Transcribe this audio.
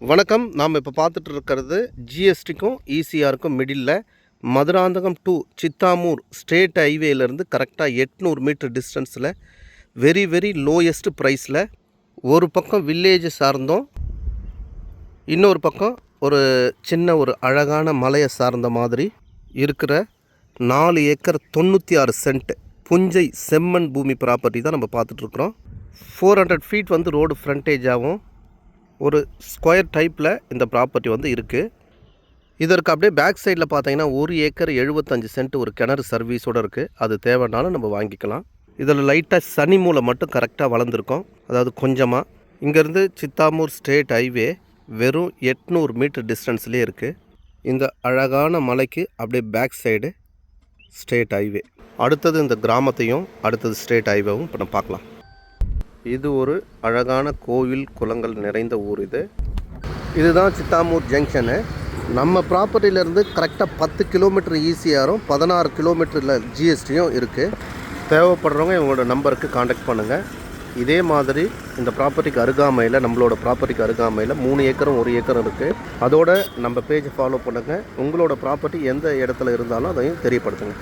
வணக்கம். நாம் இப்போ பார்த்துட்டு இருக்கிறது ஜிஎஸ்டிக்கும் ஈசிஆருக்கும் middle Madurantakam to Chithamur state ஹைவேலேருந்து கரெக்டாக 800 மீட்டர் டிஸ்டன்ஸில் வெரி லோயஸ்ட் ப்ரைஸில் ஒரு பக்கம் வில்லேஜ் சார்ந்தோம், இன்னொரு பக்கம் ஒரு சின்ன ஒரு அழகான மலையை சார்ந்த மாதிரி இருக்கிற 4 ஏக்கர் 96 சென்ட் புஞ்சை செம்மண் பூமி ப்ராப்பர்ட்டி தான் நம்ம பார்த்துட்ருக்குறோம். 400 ஃபீட் வந்து ரோடு ஃப்ரண்டேஜாகவும் ஒரு ஸ்கொயர் டைப்பில் இந்த ப்ராப்பர்ட்டி இருக்குது. இதற்கு அப்படியே பேக் சைடில் பார்த்தீங்கன்னா 1 ஏக்கர் 75 சென்ட் ஒரு கிணறு சர்வீஸோடு இருக்குது. அது தேவைன்னாலும் நம்ம வாங்கிக்கலாம். இதில் லைட்டாக சனி மூலை மட்டும் கரெக்டாக வளர்ந்துருக்கோம், அதாவது கொஞ்சமாக. இங்கேருந்து சித்தாமூர் ஸ்டேட் ஹைவே வெறும் 800 மீட்டர் டிஸ்டன்ஸ்லேயே இருக்குது. இந்த அழகான மலைக்கு அப்படியே பேக் சைடு ஸ்டேட் ஹைவே. அடுத்தது இந்த கிராமத்தையும் அடுத்தது ஸ்டேட் ஹைவேவும் இப்போ நம்ம பார்க்கலாம். இது ஒரு அழகான கோவில் குளங்கள் நிறைந்த ஊர். இதுதான் சித்தாமூர் ஜங்ஷனு. நம்ம ப்ராப்பர்ட்டியிலேருந்து கரெக்டாக 10 கிலோமீட்டர் ஈசிஆரும் 16 கிலோமீட்டரில் ஜிஎஸ்டியும் இருக்குது. தேவைப்படுறவங்க இவங்களோட நம்பருக்கு காண்டாக்ட் பண்ணுங்கள். இதே மாதிரி இந்த ப்ராப்பர்ட்டிக்கு அருகாமையில், நம்மளோட ப்ராப்பர்ட்டிக்கு அருகாமையில் 3 ஏக்கரும் 1 ஏக்கரும் இருக்குது. அதோட நம்ம பேஜை ஃபாலோ பண்ணுங்கள். உங்களோட ப்ராப்பர்ட்டி எந்த இடத்துல இருந்தாலும் அதையும் தெரியப்படுத்துங்க.